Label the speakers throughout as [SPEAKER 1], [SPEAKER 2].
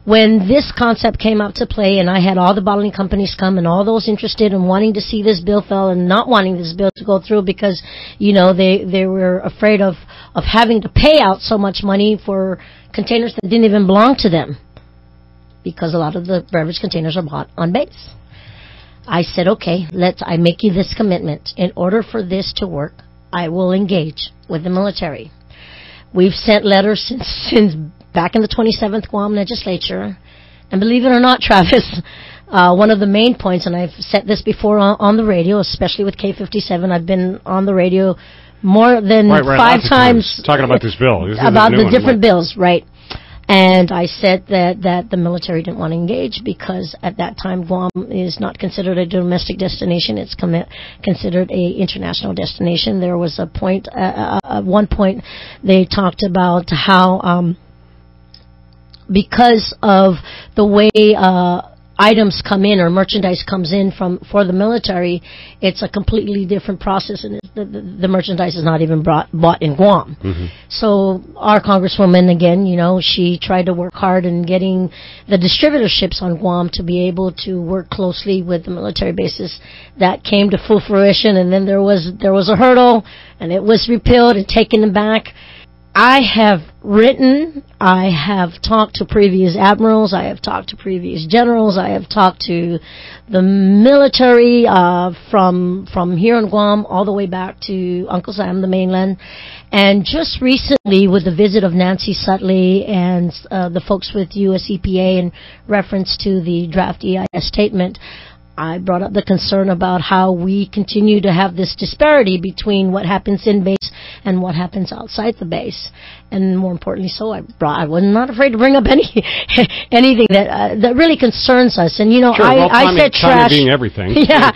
[SPEAKER 1] when this concept came up to play, and I had all the bottling companies come and all those interested in wanting to see this bill fail and not wanting this bill to go through because, you know, they were afraid of having to pay out so much money for containers that didn't even belong to them, because a lot of the beverage containers are bought on base. I said, okay, I make you this commitment. In order for this to work, I will engage with the military. We've sent letters since back in the 27th Guam legislature. And believe it or not, Travis, one of the main points, and I've said this before on the radio, especially with K57, I've been on the radio more than 5 times
[SPEAKER 2] talking about this bill.
[SPEAKER 1] About the different bills, right. And I said that the military didn't want to engage because at that time Guam is not considered a domestic destination. It's considered a international destination. There was a point, at one point they talked about how because of the way items come in or merchandise comes in for the military, it's a completely different process, and the merchandise is not even bought in Guam. Mm-hmm. So our congresswoman, again, you know, she tried to work hard in getting the distributorships on Guam to be able to work closely with the military bases. That came to full fruition, and then there was a hurdle, and it was repealed and taken back. I have written, I have talked to previous admirals, I have talked to previous generals, I have talked to the military from here in Guam all the way back to Uncle Sam, the mainland. And just recently, with the visit of Nancy Sutley and the folks with US EPA in reference to the draft EIS statement, I brought up the concern about how we continue to have this disparity between what happens in base and what happens outside the base. And more importantly so, I was not afraid to bring up anything that really concerns us. And, you know,
[SPEAKER 2] sure,
[SPEAKER 1] I said trash.
[SPEAKER 2] Being everything.
[SPEAKER 1] Yeah.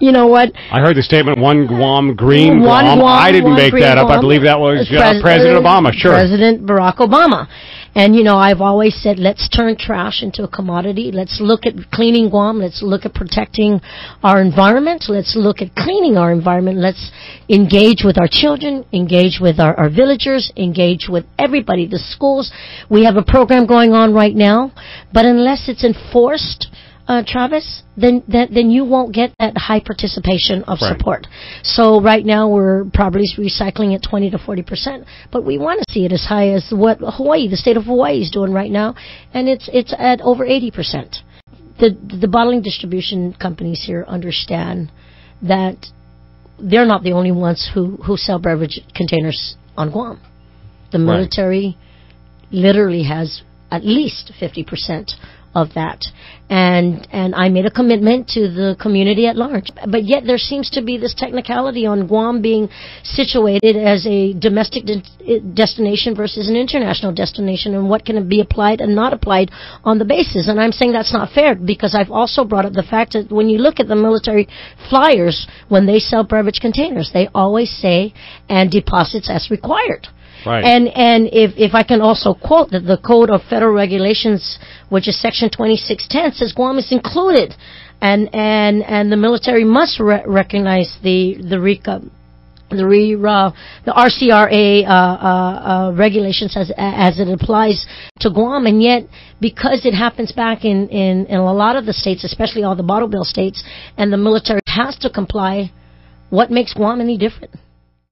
[SPEAKER 1] You know what?
[SPEAKER 2] I heard the statement, one Guam, green Guam. I didn't make that up. I believe that was President Obama. Sure.
[SPEAKER 1] President Barack Obama. And, you know, I've always said, let's turn trash into a commodity. Let's look at cleaning Guam. Let's look at protecting our environment. Let's look at cleaning our environment. Let's engage with our children, engage with our villagers, engage with everybody, the schools. We have a program going on right now, but unless it's enforced, Travis, then you won't get that high participation of support. So right now we're probably recycling at 20 to 40%, but we want to see it as high as what the state of Hawaii is doing right now, and it's at over 80%. The bottling distribution companies here understand that they're not the only ones who sell beverage containers on Guam. The military literally has at least 50% of that. And I made a commitment to the community at large. But yet there seems to be this technicality on Guam being situated as a domestic destination versus an international destination, and what can be applied and not applied on the bases. And I'm saying that's not fair, because I've also brought up the fact that when you look at the military flyers, when they sell beverage containers, they always say, and deposits as required.
[SPEAKER 2] Right.
[SPEAKER 1] And if I can also quote that the Code of Federal Regulations, which is Section 2610, says Guam is included, and the military must recognize the RCRA regulations as it applies to Guam. And yet, because it happens back in a lot of the states, especially all the bottle bill states, and the military has to comply, what makes Guam any different?